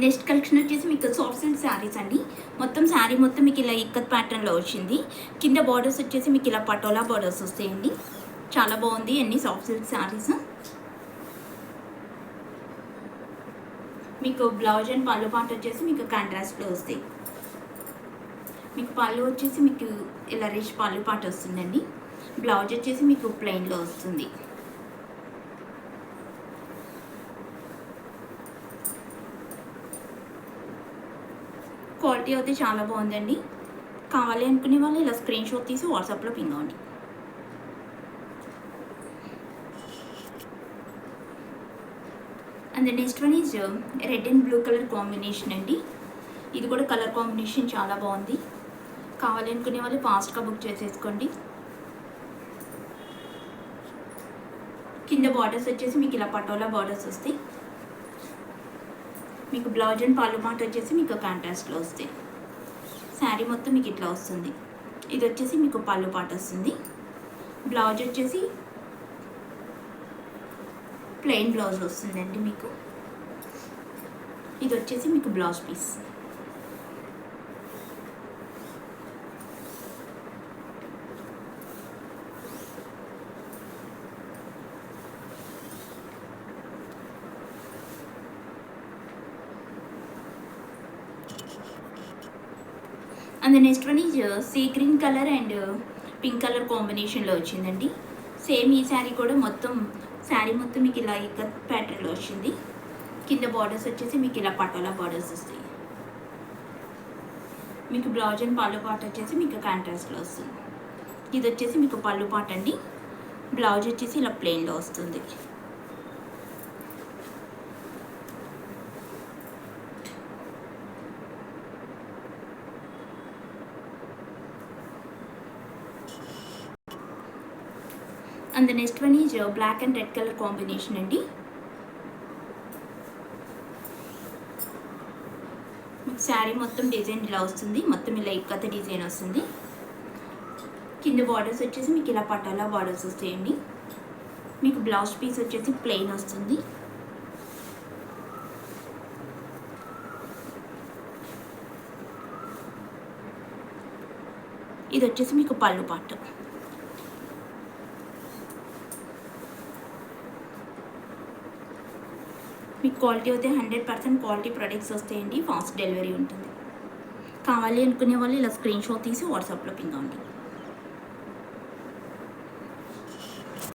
Next collection వచ్చేసి మీకు soft silk saris అండి. మొత్తం శారీ మొత్తం మీకు ఇలా ఇక్కత్ ప్యాటర్న్లో వచ్చింది. కింద బార్డర్స్ వచ్చేసి మీకు ఇలా పటోలా బార్డర్స్ వస్తాయండి. చాలా బాగుంది అన్ని సాఫ్ట్ సిల్క్ శారీస్. మీకు బ్లౌజ్ అండ్ పళ్ళు పాట వచ్చేసి మీకు కాంట్రాస్ట్లో వస్తాయి. మీకు పళ్ళు వచ్చేసి మీకు ఇలా రిచ్ పళ్ళు పాట వస్తుందండి. బ్లౌజ్ వచ్చేసి మీకు ప్లెయిన్లో వస్తుంది. క్వాలిటీ అయితే చాలా బాగుందండి. కావాలి అనుకునే వాళ్ళు ఇలా స్క్రీన్ షాట్ తీసి వాట్సాప్లో పింగ్ అవ్వండి. And next one is red and blue colour combination అండి. ఇది కూడా కలర్ కాంబినేషన్ చాలా బాగుంది. కావాలి అనుకునే వాళ్ళు ఫాస్ట్గా బుక్ చేసేసుకోండి. కింద బార్డర్స్ వచ్చేసి మీకు ఇలా పటోలా బార్డర్స్ వస్తాయి. మీకు బ్లౌజ్ అండ్ పళ్ళు మాట వచ్చేసి మీకు కాంట్రాస్ట్లో వస్తాయి. శారీ మొత్తం మీకు ఇట్లా వస్తుంది. ఇది వచ్చేసి మీకు పళ్ళు పాట వస్తుంది. బ్లౌజ్ వచ్చేసి ప్లెయిన్ బ్లౌజ్ వస్తుందండి మీకు. ఇది వచ్చేసి మీకు blouse piece. And next one is sea green colour and pink colour కాంబినేషన్లో వచ్చిందండి. సేమ్ ఈ శారీ కూడా మొత్తం శారీ మొత్తం మీకు ఇలా ఇక్కత్ ప్యాటర్న్లో వచ్చింది. కింద బార్డర్స్ వచ్చేసి మీకు ఇలా పటోలా బార్డర్స్ వస్తాయి. మీకు బ్లౌజ్ అండ్ పళ్ళు పాట వచ్చేసి మీకు కాంట్రాస్ట్లో వస్తుంది. ఇది వచ్చేసి మీకు పళ్ళు పాట అండి. బ్లౌజ్ వచ్చేసి ఇలా ప్లెయిన్లో వస్తుంది. And the next one is black and red colour combination అండి. మీకు శారీ మొత్తం డిజైన్ ఇలా వస్తుంది. మొత్తం ఇలా ఇక్కత డిజైన్ వస్తుంది. కింద బార్డర్స్ వచ్చేసి మీకు ఇలా పటాలా బార్డర్స్ వస్తాయండి. మీకు బ్లౌజ్ పీస్ వచ్చేసి ప్లెయిన్ వస్తుంది. ఇది వచ్చేసి మీకు పళ్ళు పాట. మీకు క్వాలిటీ అయితే 100% క్వాలిటీ ప్రొడక్ట్స్ వస్తాయండి. ఫాస్ట్ డెలివరీ ఉంటుంది. కావాలి అనుకునే వాళ్ళు ఇలా స్క్రీన్ షాట్ తీసి వాట్సాప్లో పింగ్ అవ్వండి.